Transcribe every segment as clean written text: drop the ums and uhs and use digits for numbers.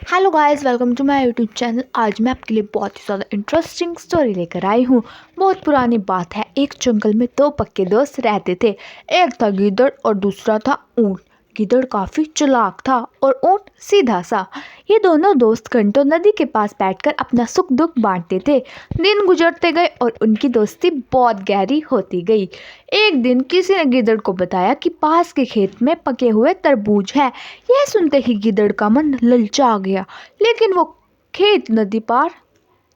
Hello guys, welcome to my YouTube channel. आज मैं आपके लिए बहुत ही ज़्यादा इंटरेस्टिंग स्टोरी लेकर आई हूँ। बहुत पुरानी बात है। एक जंगल में दो पक्के दोस्त रहते थे। एक था गीदड़ और दूसरा था ऊंट। गीदड़ काफ़ी चालाक था और ऊंट सीधा सा। ये दोनों दोस्त घंटों नदी के पास बैठकर अपना सुख दुख बांटते थे। दिन गुजरते गए और उनकी दोस्ती बहुत गहरी होती गई। एक दिन किसी ने गीदड़ को बताया कि पास के खेत में पके हुए तरबूज है। यह सुनते ही गीदड़ का मन ललचा गया, लेकिन वो खेत नदी पार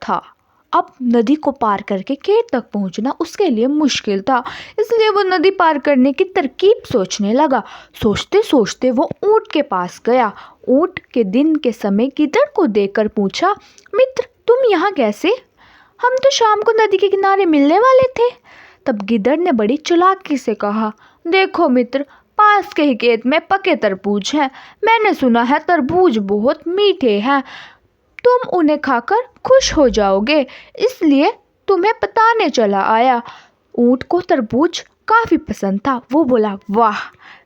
था। अब नदी को पार करके खेत तक पहुंचना उसके लिए मुश्किल था, इसलिए वो नदी पार करने की तरकीब सोचने लगा। सोचते सोचते वो ऊंट के पास गया। ऊंट के दिन के समय गीदड़ को देखकर पूछा, मित्र तुम यहाँ कैसे? हम तो शाम को नदी के किनारे मिलने वाले थे। तब गिद्दड़ ने बड़ी चालाकी से कहा, देखो मित्र, पास के ही खेत में पके तरबूज हैं। मैंने सुना है तरबूज बहुत मीठे हैं, तुम उन्हें खाकर खुश हो जाओगे, इसलिए तुम्हें बताने चला आया। ऊंट को तरबूज काफ़ी पसंद था। वो बोला, वाह,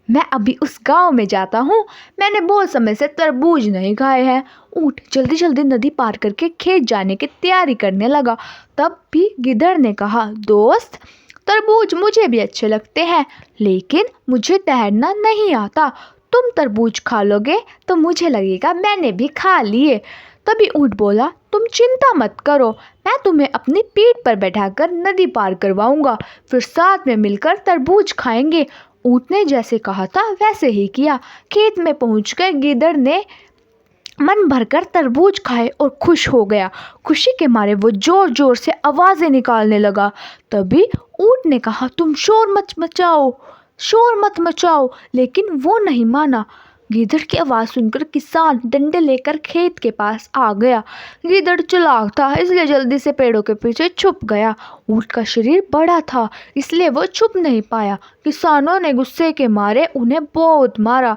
मैं अभी उस गांव में जाता हूँ। मैंने बहुत समय से तरबूज नहीं खाए हैं। ऊंट जल्दी जल्दी नदी पार करके खेत जाने की तैयारी करने लगा। तब भी गिद्दड़ ने कहा, दोस्त, तरबूज मुझे भी अच्छे लगते हैं, लेकिन मुझे तैरना नहीं आता। तुम तरबूज खा लोगे तो मुझे लगेगा मैंने भी खा लिए। तभी ऊंट बोला, तुम चिंता मत करो, मैं तुम्हें अपनी पीठ पर बैठाकर नदी पार करवाऊंगा, फिर साथ में मिलकर तरबूज खाएंगे। ऊंट ने जैसे कहा था वैसे ही किया। खेत में पहुंचकर गीदड़ ने मन भरकर तरबूज खाए और खुश हो गया। खुशी के मारे वो जोर जोर से आवाज़ें निकालने लगा। तभी ऊंट ने कहा, तुम शोर मत मचाओ, लेकिन वो नहीं माना। गीदड़ की आवाज़ सुनकर किसान डंडे लेकर खेत के पास आ गया। गीदड़ चालाक था, इसलिए जल्दी से पेड़ों के पीछे छुप गया। ऊंट का शरीर बड़ा था, इसलिए वो छुप नहीं पाया। किसानों ने गुस्से के मारे उन्हें बहुत मारा।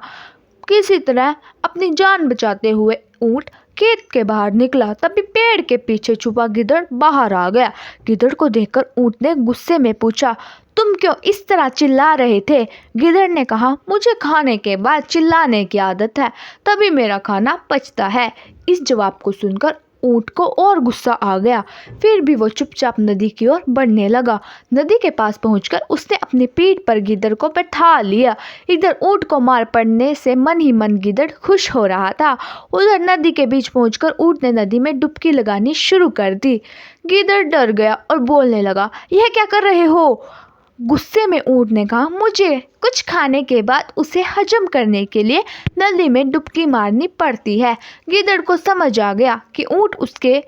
किसी तरह अपनी जान बचाते हुए ऊंट खेत के बाहर निकला। तभी पेड़ के पीछे छुपा गिद्दड़ बाहर आ गया। गिद्दड़ को देखकर ऊंट ने गुस्से में पूछा, तुम क्यों इस तरह चिल्ला रहे थे? गिद्दड़ ने कहा, मुझे खाने के बाद चिल्लाने की आदत है, तभी मेरा खाना पचता है। इस जवाब को सुनकर ऊंट को और गुस्सा आ गया। फिर भी वो चुपचाप नदी की ओर बढ़ने लगा। नदी के पास पहुंचकर उसने अपनी पीठ पर गिद्दड़ को बैठा लिया। इधर ऊंट को मार पड़ने से मन ही मन गिद्दड़ खुश हो रहा था। उधर नदी के बीच पहुंचकर ऊंट ने नदी में डुबकी लगानी शुरू कर दी। गिद्दड़ डर गया और बोलने लगा, यह क्या कर रहे हो? गुस्से में ऊंट ने कहा, मुझे कुछ खाने के बाद उसे हजम करने के लिए नदी में डुबकी मारनी पड़ती है। गिद्दड़ को समझ आ गया कि ऊंट उसके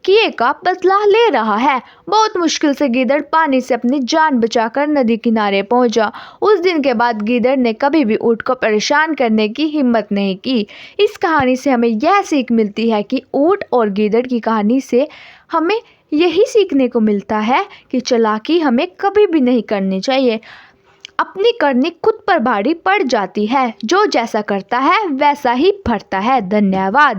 किए का बदला ले रहा है। बहुत मुश्किल से गिद्दड़ पानी से अपनी जान बचाकर नदी किनारे पहुंचा। उस दिन के बाद गिद्दड़ ने कभी भी ऊंट को परेशान करने की हिम्मत नहीं की। इस कहानी से हमें यह सीख मिलती है कि ऊंट और गिद्दड़ की कहानी से हमें यही सीखने को मिलता है कि चालाकी हमें कभी भी नहीं करनी चाहिए। अपनी करनी खुद पर भारी पड़ जाती है। जो जैसा करता है वैसा ही भरता है। धन्यवाद।